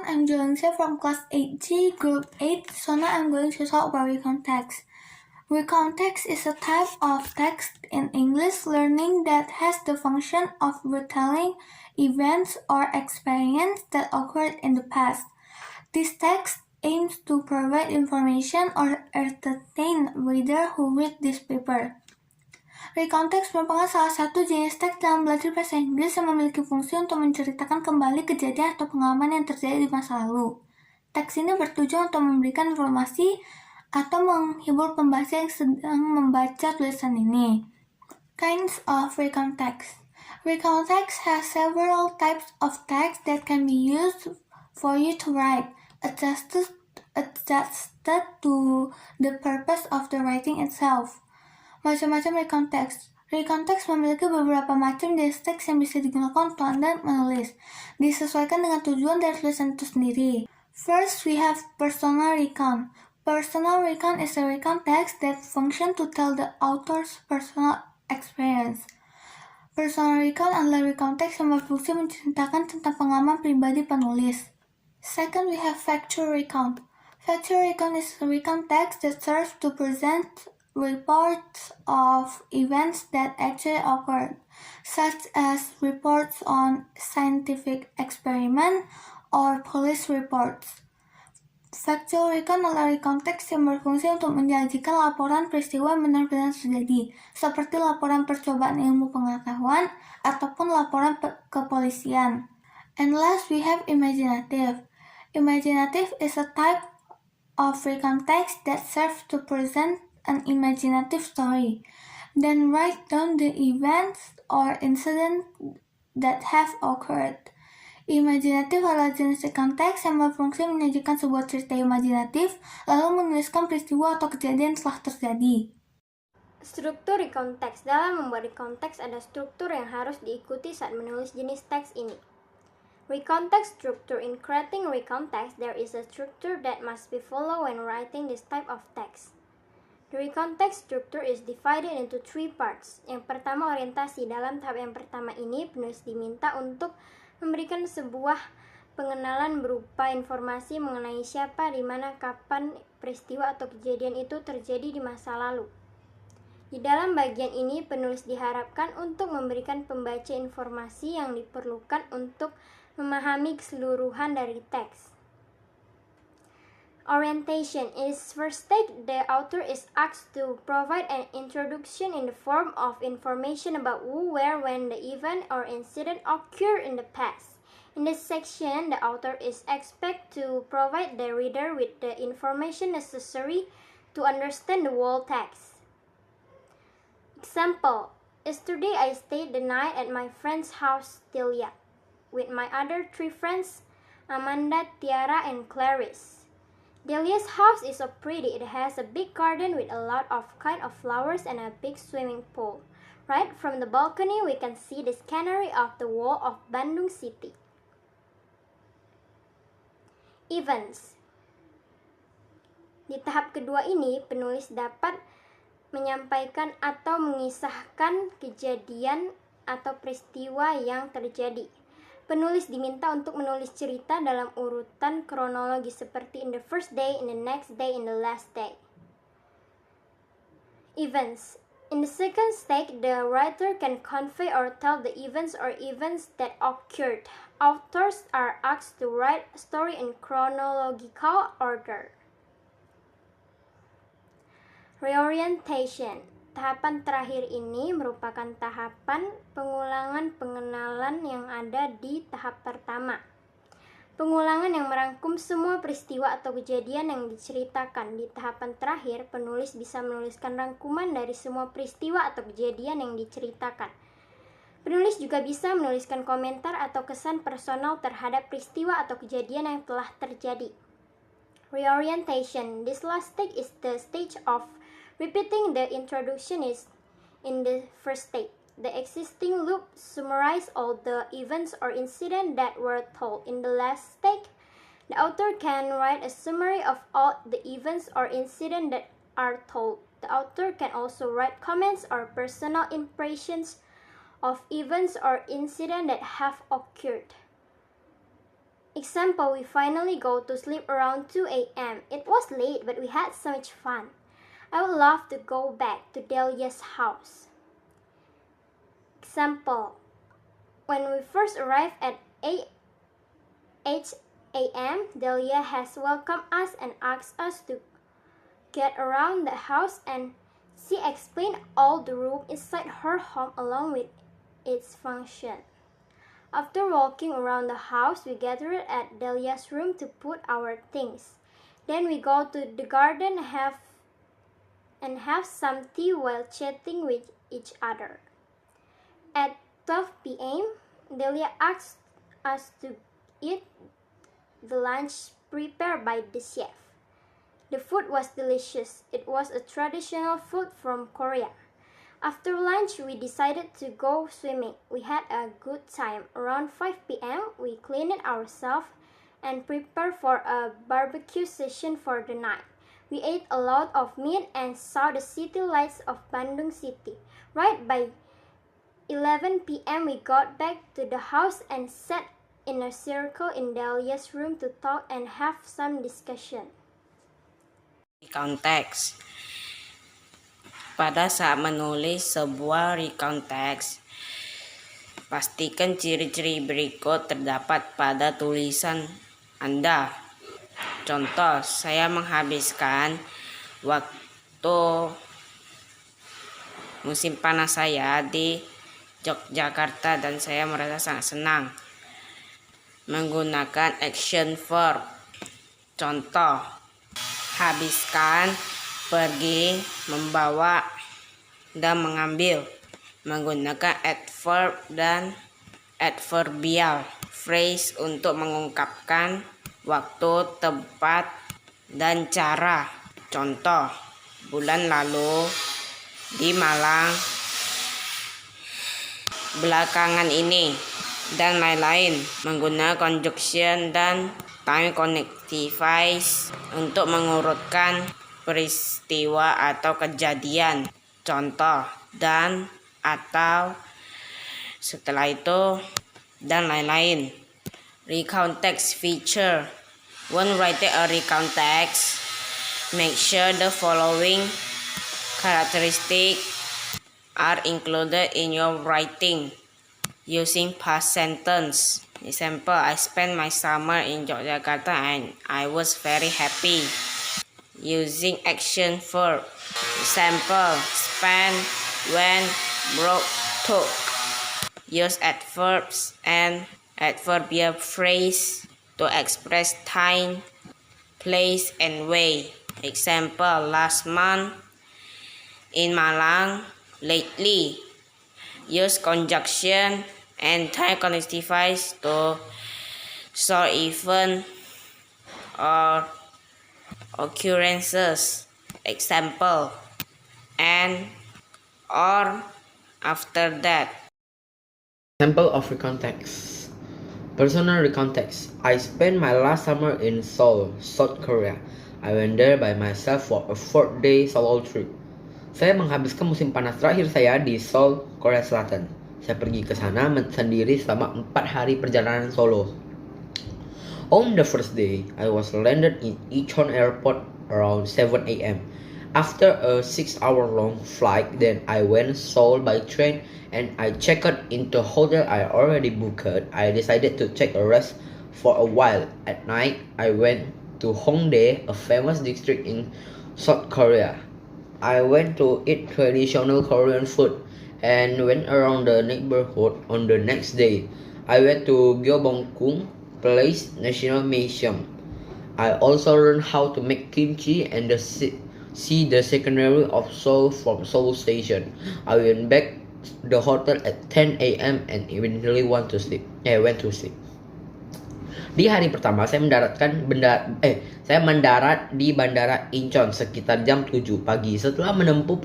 I'm Jolingse from class 8G, group 8. So now I'm going to talk about recount text. Recount text is a type of text in English learning that has the function of retelling events or experiences that occurred in the past. This text aims to provide information or entertain reader who read this paper. Recount text merupakan salah satu jenis teks dalam belajar bahasa Inggris yang memiliki fungsi untuk menceritakan kembali kejadian atau pengalaman yang terjadi di masa lalu. Teks ini bertujuan untuk memberikan informasi atau menghibur pembaca yang sedang membaca tulisan ini. Kinds of recount text. Recount text has several types of text that can be used for you to write, adjusted to the purpose of the writing itself. Macam-macam recount text. Recount text memiliki beberapa macam jenis teks yang bisa digunakan untuk Anda menulis, disesuaikan dengan tujuan dari tulisan itu sendiri. First, we have personal recount. Personal recount is a recount text that function to tell the author's personal experience. Personal recount adalah recount text yang berfungsi menceritakan tentang pengalaman pribadi penulis. Second, we have factual recount. Factual recount is a recount text that serves to present reports of events that actually occurred, such as reports on scientific experiment or police reports. Factual recount adalah recount text yang berfungsi untuk menyajikan laporan peristiwa yang benar-benar terjadi, seperti laporan percobaan ilmu pengetahuan ataupun laporan kepolisian. And last, we have imaginative. Imaginative is a type of recount text that serves to present an imaginative story, then write down the events or incidents that have occurred. Imaginative adalah jenis recount text yang berfungsi menyajikan sebuah cerita imajinatif, lalu menuliskan peristiwa atau kejadian yang telah terjadi. Struktur recount text. Dalam membuat recount text ada struktur yang harus diikuti saat menulis jenis teks ini. Recount text structure. In creating recount text, there is a structure that must be followed when writing this type of text. The recount text structure is divided into 3 parts. Yang pertama, orientasi. Dalam tahap yang pertama ini, penulis diminta untuk memberikan sebuah pengenalan berupa informasi mengenai siapa, di mana, kapan peristiwa atau kejadian itu terjadi di masa lalu. Di dalam bagian ini, penulis diharapkan untuk memberikan pembaca informasi yang diperlukan untuk memahami keseluruhan dari teks. Orientation is first stage. The author is asked to provide an introduction in the form of information about who, where, when the event or incident occurred in the past. In this section, the author is expected to provide the reader with the information necessary to understand the whole text. Example: yesterday I stayed the night at my friend's house, Delia, with my other 3 friends, Amanda, Tiara, and Clarice. Delia's house is so pretty. It has a big garden with a lot of kind of flowers and a big swimming pool. Right from the balcony, we can see the scenery of the wall of Bandung City. Events. Di tahap kedua ini, penulis dapat menyampaikan atau mengisahkan kejadian atau peristiwa yang terjadi. Penulis diminta untuk menulis cerita dalam urutan kronologi seperti in the first day, in the next day, in the last day. Events. In the second stage, the writer can convey or tell the events or events that occurred. Authors are asked to write a story in chronological order. Reorientation. Tahapan terakhir ini merupakan tahapan pengulangan pengenalan yang ada di tahap pertama. Pengulangan yang merangkum semua peristiwa atau kejadian yang diceritakan. Di tahapan terakhir, penulis bisa menuliskan rangkuman dari semua peristiwa atau kejadian yang diceritakan. Penulis juga bisa menuliskan komentar atau kesan personal terhadap peristiwa atau kejadian yang telah terjadi. Reorientation. This last stage is the stage of repeating the introduction is in the first stage. The existing loop summarizes all the events or incidents that were told. In the last stage, the author can write a summary of all the events or incidents that are told. The author can also write comments or personal impressions of events or incidents that have occurred. Example, we finally go to sleep around 2 a.m. It was late, but we had so much fun. I would love to go back to Delia's house. Example, when we first arrived at 8 a.m., Delia has welcomed us and asked us to get around the house, and she explained all the room inside her home along with its function. After walking around the house, we gathered at Delia's room to put our things. Then we go to the garden and have some tea while chatting with each other. At 12 p.m., Delia asked us to eat the lunch prepared by the chef. The food was delicious. It was a traditional food from Korea. After lunch, we decided to go swimming. We had a good time. Around 5 p.m., we cleaned ourselves and prepared for a barbecue session for the night. We ate a lot of meat and saw the city lights of Bandung City. Right by 11 p.m., we got back to the house and sat in a circle in Delia's room to talk and have some discussion. Recount text. Pada saat menulis sebuah recount text, pastikan ciri-ciri berikut terdapat pada tulisan Anda. Contoh, saya menghabiskan waktu musim panas saya di Yogyakarta dan saya merasa sangat senang. Menggunakan action verb. Contoh, habiskan, pergi, membawa, dan mengambil. Menggunakan adverb dan adverbial phrase untuk mengungkapkan waktu, tempat, dan cara. Contoh, bulan lalu di Malang, belakangan ini, dan lain-lain. Menggunakan conjunction dan time connectivities untuk mengurutkan peristiwa atau kejadian. Contoh, dan, atau, setelah itu, dan lain-lain. Recount text feature. When writing a recount text, make sure the following characteristics are included in your writing. Using past sentence. Example, I spent my summer in Yogyakarta and I was very happy. Using action verb. Example, spend, went, broke, took. Use adverbs and adverbial phrase to express time, place, and way. Example, last month, in Malang, lately. Use conjunction and time connectivities to show event or occurrences. Example, and, or, after that. Example of recount text. Personal recount text. I spent my last summer in Seoul, South Korea. I went there by myself for a 4-day solo trip. Saya menghabiskan musim panas terakhir saya di Seoul, Korea Selatan. Saya pergi ke sana sendiri selama 4 hari perjalanan solo. On the first day, I was landed in Incheon Airport around 7 a.m. After a 6-hour-long flight, then I went Seoul by train and I checked into hotel I already booked. I decided to take a rest for a while. At night, I went to Hongdae, a famous district in South Korea. I went to eat traditional Korean food and went around the neighborhood. On the next day, I went to Gyeongbokgung Place National Museum. I also learned how to make kimchi and see the secondary of Seoul from Seoul Station. I went back the hotel at 10 a.m. and eventually went to sleep. Di hari pertama saya mendarat di Bandara Incheon sekitar jam 7 pagi. Setelah menempuh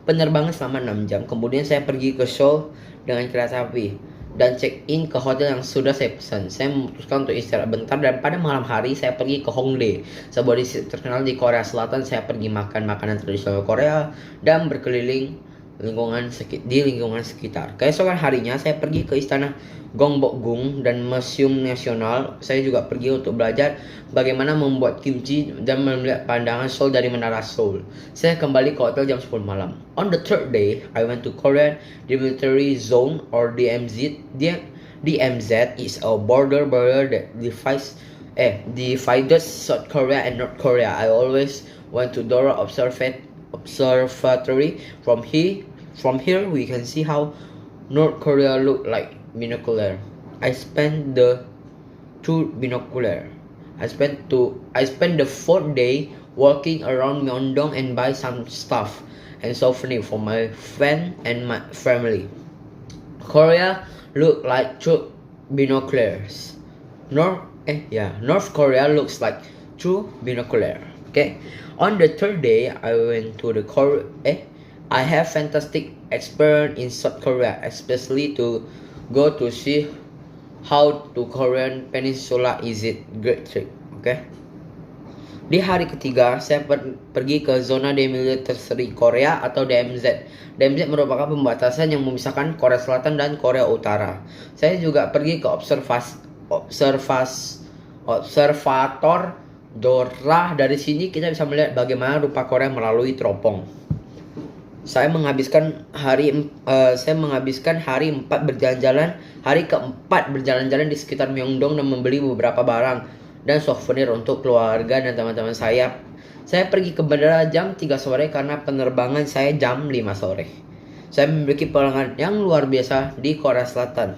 penerbangan selama 6 jam, kemudian saya pergi ke Seoul dengan kereta api dan check-in ke hotel yang sudah saya pesan. Saya memutuskan untuk istirahat bentar dan pada malam hari saya pergi ke Hongdae, sebuah distrik terkenal di Korea Selatan. Saya pergi makan makanan tradisional Korea dan berkeliling di lingkungan sekitar. Keesokan harinya saya pergi ke istana Gyeongbokgung dan Museum Nasional. Saya juga pergi untuk belajar bagaimana membuat kimchi dan melihat pandangan Seoul dari menara Seoul. Saya kembali ke hotel jam 10 malam. On the third day, I went to Korean Demilitarized Zone or DMZ. DMZ is a border barrier that divided South Korea and North Korea. I always went to Dora Observatory. From here we can see how North Korea look like binocular. I spent the fourth day walking around Myeongdong and buy some stuff and souvenir for my friend and my family. Korea look like two binoculars. North Korea looks like two binocular. Okay. On the third day, I went to the I have fantastic experience in South Korea, especially to go to see how to Korean Peninsula is it great trip. Okay. Di hari ketiga, saya pergi ke zona demilitarisasi Korea atau DMZ. DMZ merupakan pembatasan yang memisahkan Korea Selatan dan Korea Utara. Saya juga pergi ke observator Dora. Dari sini kita bisa melihat bagaimana rupa Korea melalui teropong. Saya menghabiskan hari keempat berjalan-jalan di sekitar Myeongdong dan membeli beberapa barang dan souvenir untuk keluarga dan teman-teman saya. Saya pergi ke bandara jam 3 sore karena penerbangan saya jam 5 sore. Saya memiliki pengalaman yang luar biasa di Korea Selatan,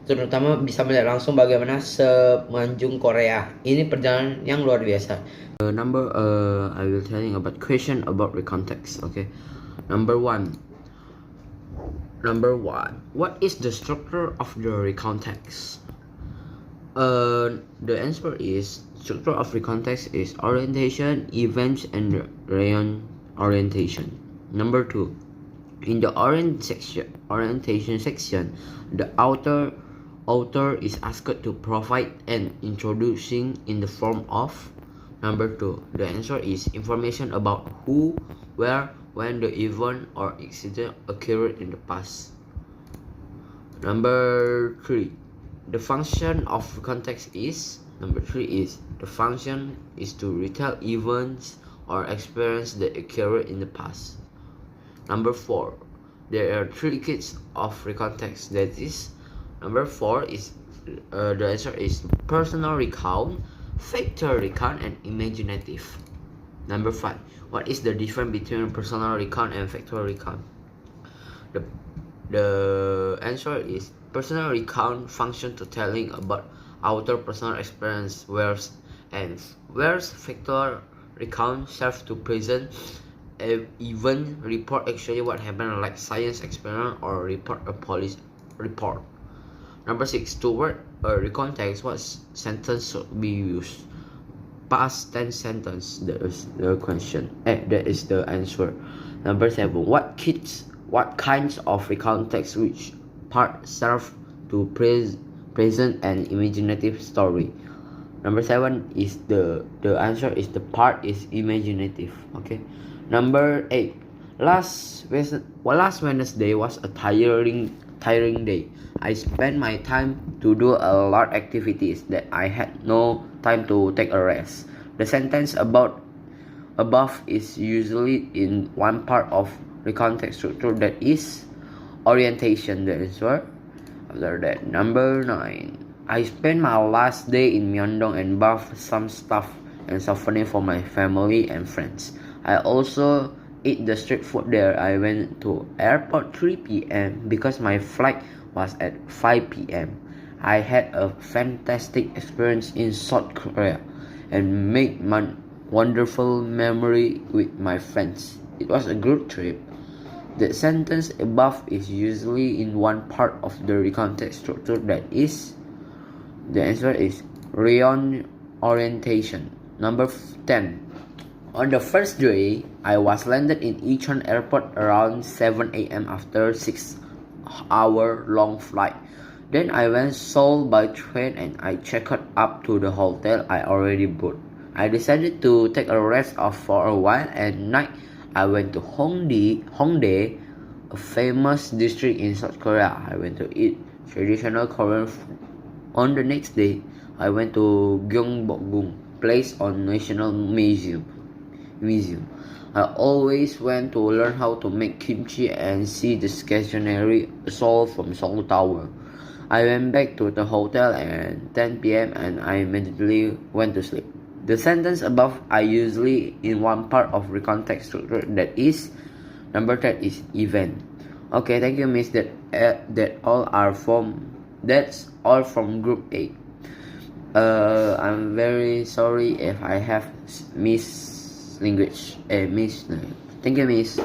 terutama bisa melihat langsung bagaimana semenanjung Korea. Ini perjalanan yang luar biasa. I will telling about question about the context. Okay. Number one, what is the structure of the recontext? The answer is structure of recontext is orientation, events, and orientation. Number two, in the orientation section, the author is asked to provide an introduction in the form of. Number two, the answer is information about who, where, when the event or incident occurred in the past. Number three, the function of context is. Number three is the function is to retell events or experience that occurred in the past. Number four, there are three kinds of recontext. That is, number four is the answer is personal recount, factual recount, and imaginative. Number five, what is the difference between personal recount and factual recount? The answer is personal recount function to telling about author personal experience, whereas factual recount serve to present a event, report actually what happened, like science experiment or report a police report. Number six, toward a recontext, what sentence should be used? Past tense sentence. That is the question. That is the answer. Number seven, what kinds of recontext which part serve to present an imaginative story? Number seven is the answer is the part is imaginative. Okay. Number eight, last Wednesday was a tiring day. I spent my time to do a lot of activities that I had no time to take a rest. The sentence above is usually in one part of the context structure, that is orientation. The answer. After that, number 9, I spent my last day in Myeongdong and bought some stuff and souvenir for my family and friends. I also ate the street food there. I went to airport 3 p.m. because my flight was at 5 p.m. I had a fantastic experience in South Korea and made my wonderful memory with my friends. It was a good trip. The sentence above is usually in one part of the recontext structure, that is, the answer is orientation. Number 10. On the first day, I was landed in Incheon Airport around 7 a.m. after 6-hour-long flight. Then I went Seoul by train and I checked up to the hotel I already booked. I decided to take a rest for a while, and night I went to Hongdae a famous district in South Korea. I went to eat traditional Korean food. On the next day, I went to Gyeongbokgung, place on National Museum. I always went to learn how to make kimchi and see the stationary Seoul from Seoul Tower. I went back to the hotel at 10 p.m. and I immediately went to sleep. The sentence above are usually in one part of recontext structure, that is, number 10 is event. Okay, thank you, Miss. That's all from Group 8. I'm very sorry if I have missed language. Thank you, Miss.